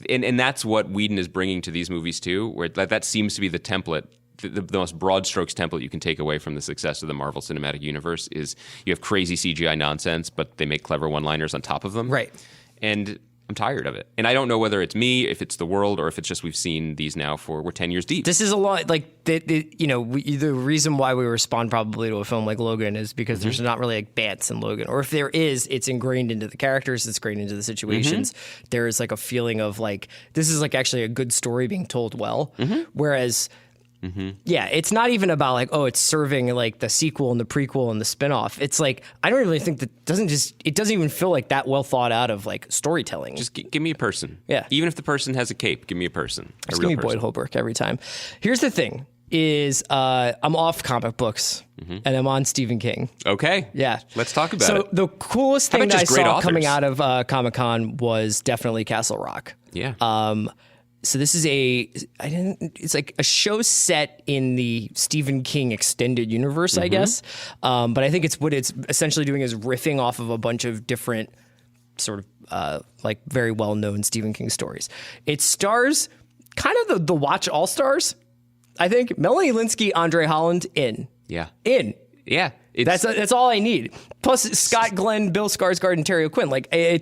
and that's what Whedon is bringing to these movies too, where that seems to be the template, the most broad strokes template you can take away from the success of the Marvel Cinematic Universe is you have crazy CGI nonsense, but they make clever one-liners on top of them. Right. And I'm tired of it. And I don't know whether it's me, if it's the world, or if it's just we've seen these now we're 10 years deep. This is a lot, like, the reason why we respond probably to a film like Logan is because there's not really like bants in Logan. Or if there is, it's ingrained into the characters, it's ingrained into the situations. There is like a feeling of like, this is like actually a good story being told well. Whereas... yeah, it's not even about like, oh, it's serving like the sequel and the prequel and the spinoff. It's like, I don't really think it doesn't even feel like that well thought out of like storytelling. Just give me a person. Yeah. Even if the person has a cape, give me a person. Just give me Boyd Holbrook every time. Here's the thing is I'm off comic books and I'm on Stephen King. Okay. Yeah. Let's talk about it. So the coolest thing that I saw authors? coming out of Comic-Con was definitely Castle Rock. Yeah. So this is it's like a show set in the Stephen King extended universe, I guess. But I think what it's essentially doing is riffing off of a bunch of different sort of like very well-known Stephen King stories. It stars kind of the Watch All-Stars, I think. Melanie Linsky, Andre Holland, in. Yeah. Yeah. That's all I need. Plus Scott Glenn, Bill Skarsgård, and Terry O'Quinn. Like and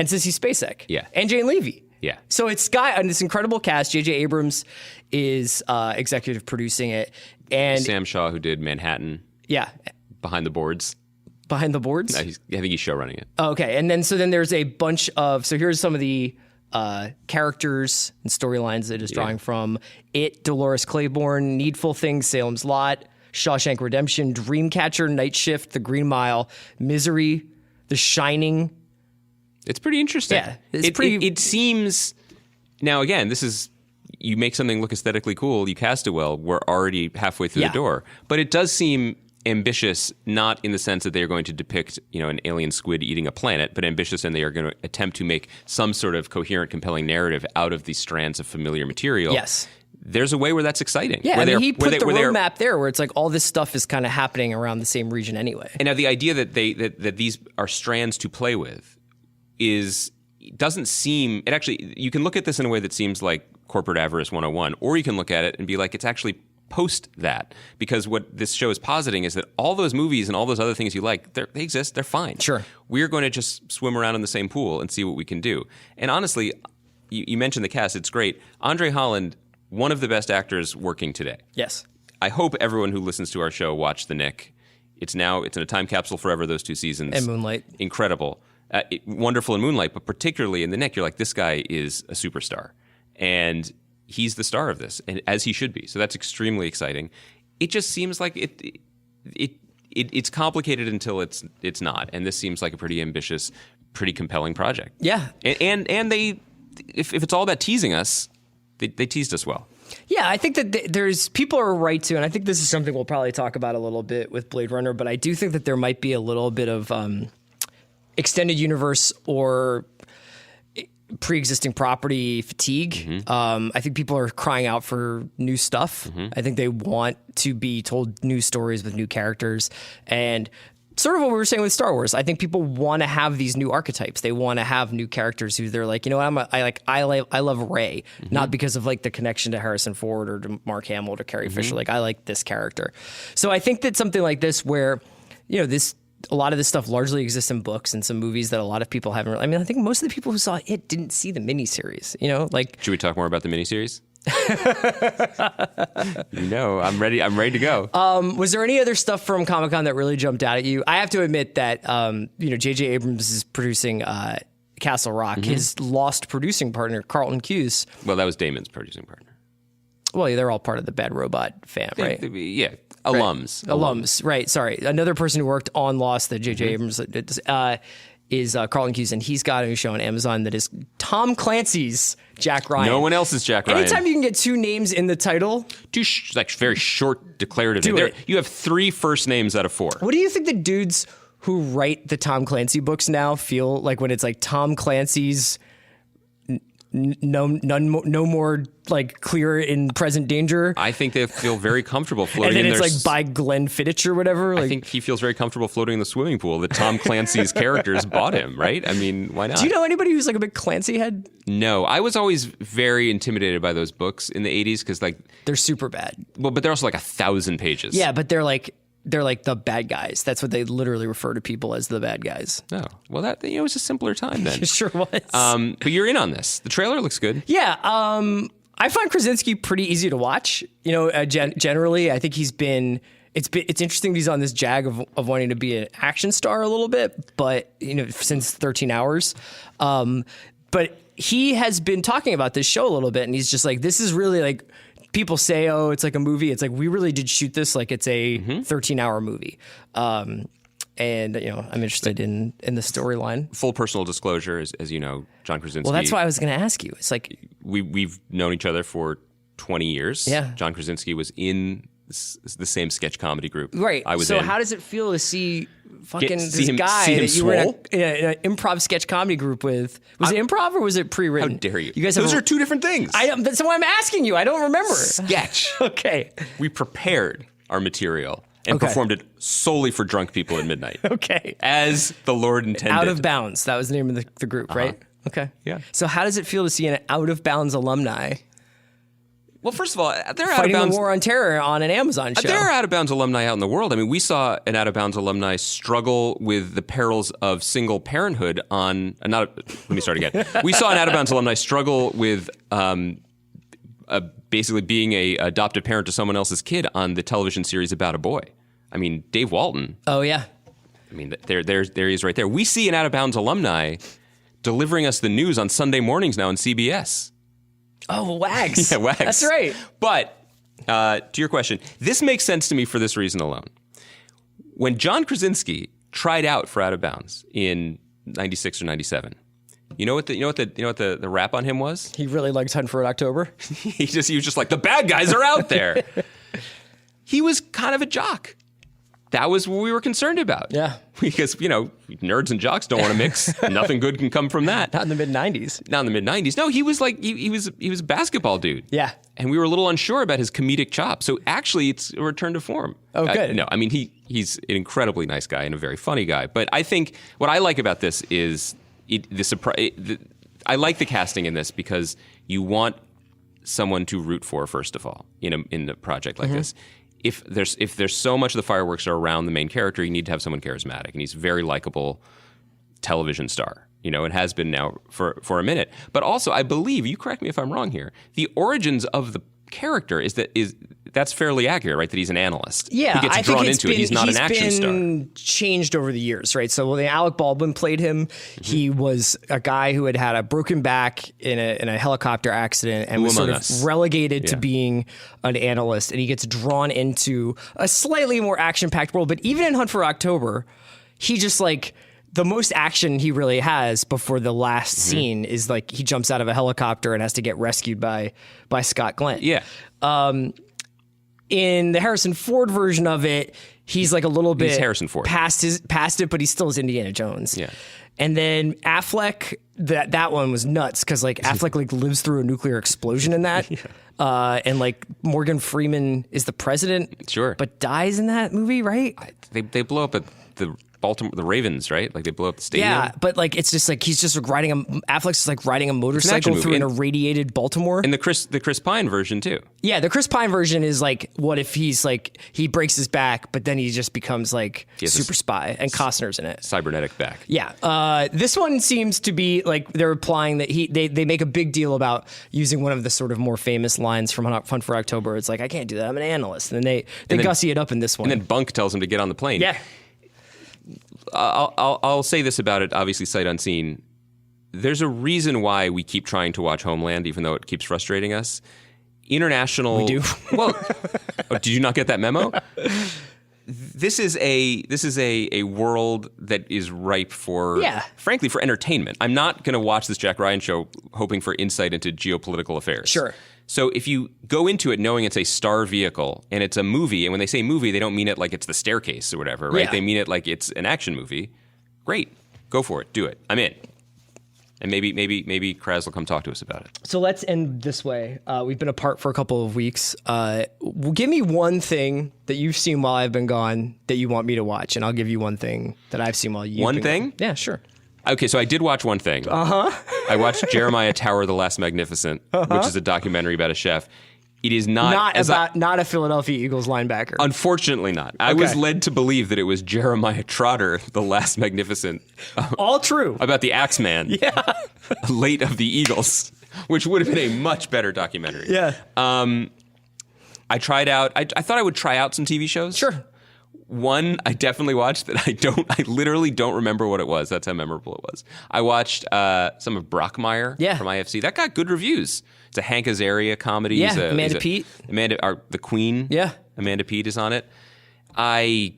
Sissy Spacek. Yeah. And Jane Levy. Yeah. So it's got this incredible cast. J.J. Abrams is executive producing it. And Sam Shaw, who did Manhattan. Yeah. Behind the Boards. Behind the Boards? I think he's show running it. Okay. And then there's a bunch of... So here's some of the characters and storylines that it's drawing from. It, Dolores Claiborne, Needful Things, Salem's Lot, Shawshank Redemption, Dreamcatcher, Night Shift, The Green Mile, Misery, The Shining... It's pretty interesting. Yeah, it seems. Now, again, this is you make something look aesthetically cool, you cast it well. We're already halfway through the door, but it does seem ambitious, not in the sense that they are going to depict an alien squid eating a planet, but ambitious and they are going to attempt to make some sort of coherent, compelling narrative out of these strands of familiar material. Yes. There's a way where that's exciting. Yeah, he put the roadmap there where it's like all this stuff is kind of happening around the same region anyway. And now the idea that that these are strands to play with doesn't seem, it actually, you can look at this in a way that seems like corporate avarice 101, or you can look at it and be like, it's actually post that, because what this show is positing is that all those movies and all those other things you like, they exist, they're fine. Sure. We're going to just swim around in the same pool and see what we can do. And honestly, you mentioned the cast, it's great. Andre Holland, one of the best actors working today. Yes. I hope everyone who listens to our show watched The Knick. It's in a time capsule forever, those 2 seasons. And Moonlight. Incredible. Wonderful in Moonlight, but particularly in The Knick, you're like, this guy is a superstar. And he's the star of this, and as he should be. So that's extremely exciting. It just seems like it's complicated until it's not. And this seems like a pretty ambitious pretty compelling project. Yeah. And they, if it's all about teasing us, they teased us well. Yeah, I think that there's people are right to, and I think this is something we'll probably talk about a little bit with Blade Runner, but I do think that there might be a little bit of extended universe or pre-existing property fatigue. I think people are crying out for new stuff. I think they want to be told new stories with new characters, and sort of what we were saying with Star Wars. I think people want to have these new archetypes. They want to have new characters who they're like, you know what, I love Rey, not because of like the connection to Harrison Ford or to Mark Hamill or Carrie Fisher. Like, I like this character. So I think that something like this, where a lot of this stuff largely exists in books and some movies that a lot of people haven't. I mean, I think most of the people who saw it didn't see the miniseries. Should we talk more about the miniseries? I'm ready. I'm ready to go. Was there any other stuff from Comic-Con that really jumped out at you? I have to admit that J.J. Abrams is producing Castle Rock. His lost producing partner, Carlton Cuse. Well, that was Damon's producing partner. Well, yeah, they're all part of the Bad Robot fam, right? Yeah. Alums. Right. Sorry. Another person who worked on Lost that J.J. Abrams is Carlton Cuse, and he's got a new show on Amazon that is Tom Clancy's Jack Ryan. No one else's Jack Ryan. Anytime you can get two names in the title. Two very short declarative names. You have 3 first names out of 4. What do you think the dudes who write the Tom Clancy books now feel like when it's like Tom Clancy's no more like clear in present danger? I think they feel very comfortable floating. And then in it's like by Glenn Fittich or whatever. I think he feels very comfortable floating in the swimming pool that Tom Clancy's characters bought him, right? I mean, why not? Do you know anybody who's like a big Clancy head? No, I was always very intimidated by those books in the 80s because they're super bad. Well, but they're also like 1,000 pages. Yeah, but they're like the bad guys. That's what they literally refer to people as, the bad guys. Oh, well, that it was a simpler time then. It sure was. But you're in on this. The trailer looks good. Yeah. I find Krasinski pretty easy to watch. Generally, I think he's been. It's interesting that he's on this jag of wanting to be an action star a little bit, but since 13 Hours. But he has been talking about this show a little bit, and he's just like, this is really like. People say, oh, it's like a movie. It's like, we really did shoot this like it's a 13-hour movie. And, I'm interested in the storyline. Full personal disclosure, as you know, John Krasinski. Well, that's why I was going to ask you. It's like... We've known each other for 20 years. Yeah. John Krasinski was in the same sketch comedy group. Right. I was so in. how does it feel to see guy see him that you were swole? in an improv sketch comedy group with? Was it improv or was it pre-written? How dare you? You guys Those are 2 different things. That's why I'm asking you. I don't remember. Sketch. Okay. We prepared our material and performed it solely for drunk people at midnight. Okay. As the Lord intended. Out of Bounds. That was the name of the group, right? Okay. Yeah. So how does it feel to see an Out of Bounds alumni? Well, first of all, they're Out of Fighting Bounds. the War on Terror on an Amazon show. There are Out of Bounds alumni out in the world. I mean, we saw an Out of Bounds alumni struggle with the perils of single parenthood on. Let me start again. We saw an Out of Bounds alumni struggle with basically being a adopted parent to someone else's kid on the television series About a Boy. I mean, Dave Walton. Oh yeah. I mean, there he is right there. We see an Out of Bounds alumni delivering us the news on Sunday mornings now on CBS. Oh, Wags. Yeah, Wags. That's right. But to your question, this makes sense to me for this reason alone. When John Krasinski tried out for Out of Bounds in 96 or 97, you know what the rap on him was? He really liked Hunt for Red October. he was just like, the bad guys are out there. He was kind of a jock. That was what we were concerned about. Yeah. Because, nerds and jocks don't want to mix. Nothing good can come from that. Not in the mid-90s. Not in the mid-90s. No, he was like, he was a basketball dude. Yeah. And we were a little unsure about his comedic chop. So actually, it's a return to form. Oh, good. No, I mean, he's an incredibly nice guy and a very funny guy. But I think what I like about this is I like the casting in this because you want someone to root for, first of all, in a project like this. If there's so much of the fireworks are around the main character, you need to have someone charismatic, and he's a very likable television star, and has been now for a minute. But also, I believe, you correct me if I'm wrong here, the origins of the character that's fairly accurate, right? That he's an analyst. Yeah, he gets drawn into it. He's not an action star. He's been changed over the years, right? So when Alec Baldwin played him, he was a guy who had a broken back in a helicopter accident and was sort of relegated to being an analyst, and he gets drawn into a slightly more action-packed world. But even in Hunt for October, he just the most action he really has before the last scene is like he jumps out of a helicopter and has to get rescued by Scott Glenn. Yeah. In the Harrison Ford version of it, he's like a little bit Harrison Ford. past it, but he still is Indiana Jones. Yeah. And then Affleck, that one was nuts because like Affleck like lives through a nuclear explosion in that. And like Morgan Freeman is the president. Sure. But dies in that movie, right? They blow up the Ravens, right? Like they blow up the stadium. Yeah, but like it's just like he's just like Affleck's just like riding a motorcycle through an irradiated Baltimore. And the Chris Pine version too. Yeah, the Chris Pine version is like, what if he's like he breaks his back, but then he just becomes like super spy, and Costner's in it. Cybernetic back. Yeah, this one seems to be like they're implying that they make a big deal about using one of the sort of more famous lines from Hunt for October. It's like, I can't do that, I'm an analyst, and then they gussy it up in this one. And then Bunk tells him to get on the plane. Yeah. I'll say this about it, obviously sight unseen. There's a reason why we keep trying to watch Homeland, even though it keeps frustrating us. International. We do. Well, did you not get that memo? This is a world that is ripe for, frankly, for entertainment. I'm not going to watch this Jack Ryan show hoping for insight into geopolitical affairs. Sure. So if you go into it knowing it's a star vehicle and it's a movie, and when they say movie, they don't mean it like it's The Staircase or whatever, right? Yeah. They mean it like it's an action movie. Great. Go for it. Do it. I'm in. And maybe Kraz will come talk to us about it. So let's end this way. We've been apart for a couple of weeks. Give me one thing that you've seen while I've been gone that you want me to watch, and I'll give you one thing that I've seen while you've been One thing? gone. Yeah, sure. Okay, so I did watch one thing. I watched Jeremiah Tower the Last Magnificent, which is a documentary about a chef. It is not a Philadelphia Eagles linebacker. Unfortunately not. I was led to believe that it was Jeremiah Trotter the Last Magnificent. All true. About the Axeman. Yeah. Late of the Eagles, which would have been a much better documentary. Yeah. I tried out, I thought I would try out some TV shows. Sure. One I definitely watched that I literally don't remember what it was. That's how memorable it was. I watched some of Brockmire from IFC. That got good reviews. It's a Hank Azaria comedy. Yeah, Amanda Peet. The Queen. Yeah. Amanda Peet is on it. I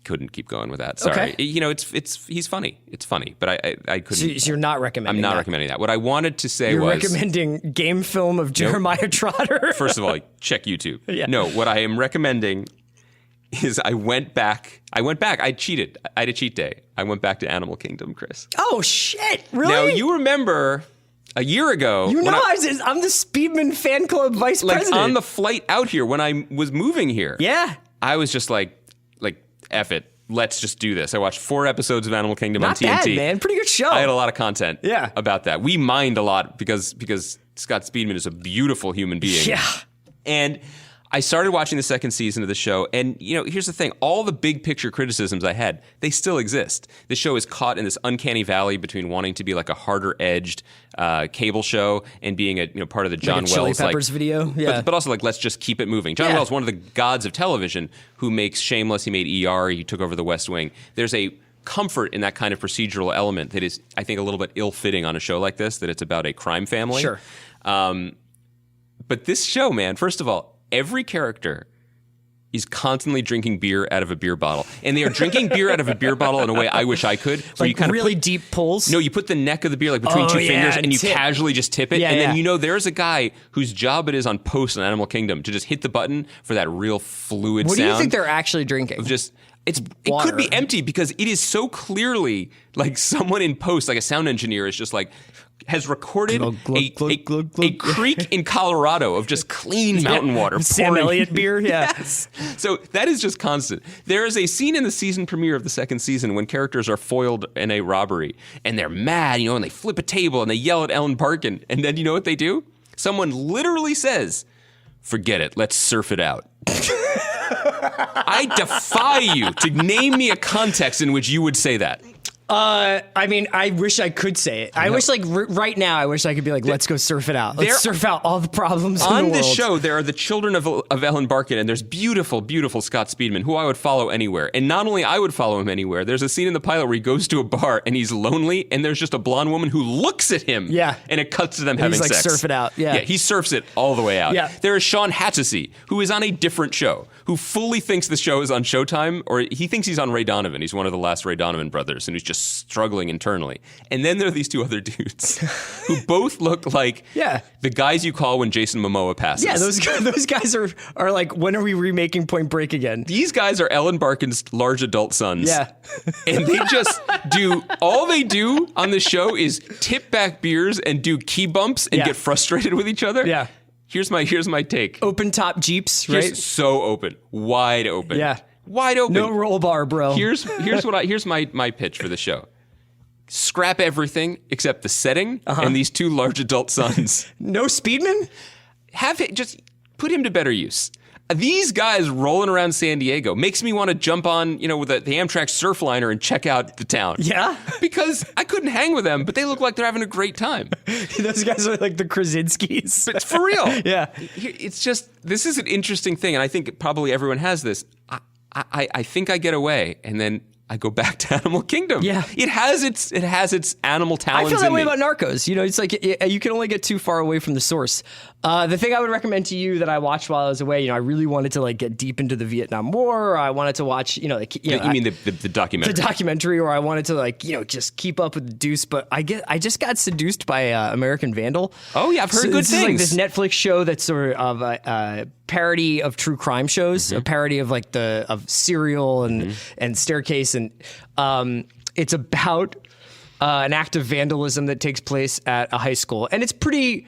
couldn't keep going with that. Sorry. Okay. You know, he's funny. It's funny, but I couldn't. So you're not recommending I'm not that. recommending that. What I wanted to say You're was... recommending game film of Jeremiah Trotter? First of all, check YouTube. Yeah. No, what I am recommending is I went back. I cheated. I had a cheat day. I went back to Animal Kingdom, Chris. Oh, shit. Really? Now, you remember a year ago... You know I'm the Speedman fan club vice president. On the flight out here, when I was moving here... Yeah. I was just like, F it. Let's just do this. I watched 4 episodes of Animal Kingdom on TNT. Not bad, man. Pretty good show. I had a lot of content Yeah. about that. We mined a lot because Scott Speedman is a beautiful human being. Yeah. And I started watching the second season of the show, and here's the thing: all the big picture criticisms I had, they still exist. The show is caught in this uncanny valley between wanting to be like a harder edged cable show and being a part of the John like a Chili Wells Peppers video, yeah. But also let's just keep it moving. John Wells, one of the gods of television, who makes Shameless. He made ER. He took over The West Wing. There's a comfort in that kind of procedural element that is, I think, a little bit ill-fitting on a show like this. That it's about a crime family. Sure. But this show, man, first of all, every character is constantly drinking beer out of a beer bottle. And they are drinking beer out of a beer bottle in a way I wish I could. So you kind of really deep pulls? No, you put the neck of the beer between two fingers and you casually just tip it. Yeah, and then there's a guy whose job it is on post on Animal Kingdom to just hit the button for that real fluid sound. sound. What do you think they're actually drinking? It could be empty because it is so clearly like someone in post, like a sound engineer, is just like has recorded a creek in Colorado of just clean mountain water. Sam Elliott beer, yeah. Yes. So that is just constant. There is a scene in the season premiere of the second season when characters are foiled in a robbery and they're mad, and they flip a table and they yell at Ellen Barkin. And then you know what they do? Someone literally says, "Forget it, let's surf it out." I defy you to name me a context in which you would say that. I mean, I wish I could say it. I wish, like, right now, I wish I could be like, let's go surf it out. Let's surf out all the problems in the world. On this show, there are the children of Ellen Barkin, and there's beautiful, beautiful Scott Speedman, who I would follow anywhere. And not only I would follow him anywhere, there's a scene in the pilot where he goes to a bar, and he's lonely, and there's just a blonde woman who looks at him. Yeah. And it cuts to them And having he's like, sex. surf it out. Yeah. Yeah, he surfs it all the way out. Yeah. There is Sean Hatchesy, who is on a different show, who fully thinks the show is on Showtime, or he thinks he's on Ray Donovan. He's one of the last Ray Donovan brothers, and he's just struggling internally. And then there are these two other dudes who both look like the guys you call when Jason Momoa passes. Yeah, those guys are like, when are we remaking Point Break again? These guys are Ellen Barkin's large adult sons. Yeah. And they just all they do on the show is tip back beers and do key bumps and get frustrated with each other. Yeah. Here's my take. Open top Jeeps, right? Just so open. Wide open. Yeah. Wide open. No roll bar, bro. Here's my pitch for the show. Scrap everything except the setting and these two large adult sons. No Speedman? Just put him to better use. These guys rolling around San Diego makes me want to jump on, with the Amtrak Surfliner and check out the town. Yeah? Because I couldn't hang with them, but they look like they're having a great time. Those guys are like the Krasinskis. But for real. Yeah. It's just, this is an interesting thing, and I think probably everyone has this. I think I get away, and then I go back to Animal Kingdom. Yeah. It has its animal talons. I feel that in way me. about Narcos. It's like you can only get too far away from the source. The thing I would recommend to you that I watched while I was away, I really wanted to like get deep into the Vietnam War. Or I wanted to watch, You mean the documentary? The documentary, or I wanted to like, just keep up with the Deuce. But I just got seduced by American Vandal. Oh yeah, I've heard good this things. Is like this Netflix show that's sort of a parody of true crime shows, a parody of like of Serial and Staircase, and it's about an act of vandalism that takes place at a high school, and it's pretty.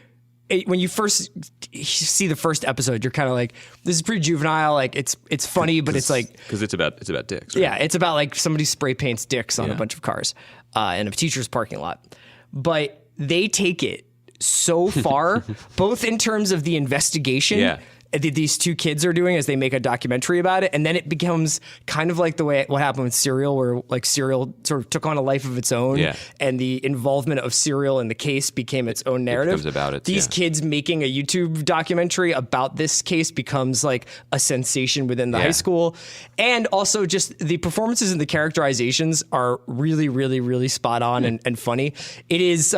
When you first see the first episode, you're kind of like, this is pretty juvenile. Like it's funny, but it's like because it's about dicks. Right? Yeah, it's about like somebody spray paints dicks on a bunch of cars in a teacher's parking lot. But they take it so far, both in terms of the investigation. Yeah. These two kids are doing as they make a documentary about it, and then it becomes kind of like what happened with Serial, where like Serial sort of took on a life of its own, and the involvement of Serial in the case became its own narrative. It becomes about it. These kids making a YouTube documentary about this case becomes like a sensation within the high school, and also just the performances and the characterizations are really, really, really spot on and funny. It is.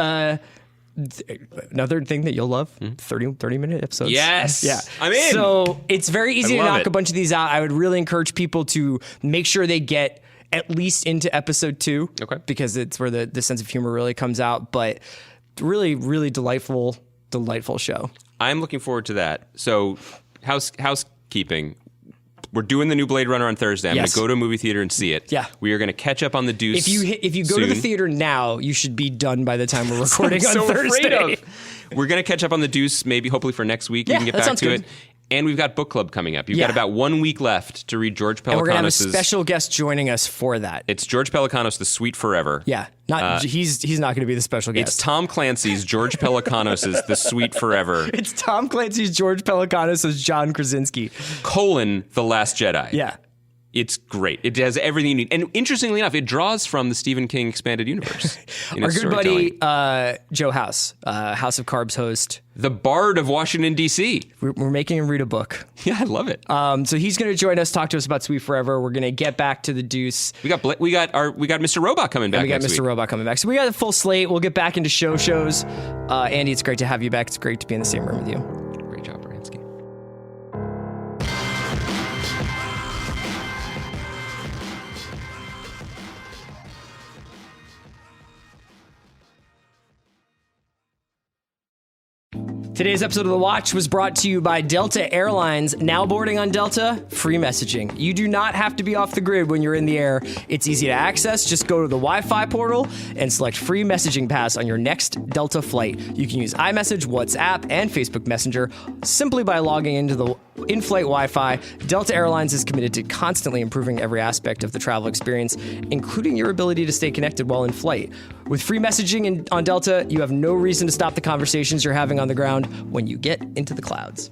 Another thing that you'll love, 30-minute episodes. Yes. Yeah. I'm in. So it's very easy to knock it. a bunch of these out. I would really encourage people to make sure they get at least into episode 2. Okay. Because it's where the sense of humor really comes out. But really, really delightful show. I'm looking forward to that. So housekeeping. We're doing the new Blade Runner on Thursday. I'm going to go to a movie theater and see it. Yeah. We are going to catch up on the Deuce. If you go to the theater now, you should be done by the time we're recording on Thursday. We're going to catch up on the Deuce, hopefully for next week. We can get back to it. And we've got book club coming up. You've got about 1 week left to read George Pelecanos'. And we're going to have a special guest joining us for that. It's George Pelecanos' The Sweet Forever. Yeah. He's not going to be the special guest. It's Tom Clancy's George Pelecanos' The Sweet Forever. It's Tom Clancy's George Pelecanos' John Krasinski. The Last Jedi. Yeah. It's great. It has everything you need. And interestingly enough, it draws from the Stephen King expanded universe. Our good buddy, Joe House, House of Carbs host. The Bard of Washington, D.C. We're making him read a book. Yeah, I love it. So he's going to join us, talk to us about Sweet Forever. We're going to get back to the Deuce. We got Mr. Robot coming back. We got Mr. Robot coming back. So we got a full slate. We'll get back into shows. Andy, it's great to have you back. It's great to be in the same room with you. Great job, Baranski. Today's episode of The Watch was brought to you by Delta Airlines. Now boarding on Delta, free messaging. You do not have to be off the grid when you're in the air. It's easy to access. Just go to the Wi-Fi portal and select free messaging pass on your next Delta flight. You can use iMessage, WhatsApp, and Facebook Messenger simply by logging into the in-flight Wi-Fi. Delta Airlines is committed to constantly improving every aspect of the travel experience, including your ability to stay connected while in flight. With free messaging on Delta, you have no reason to stop the conversations you're having on the ground when you get into the clouds.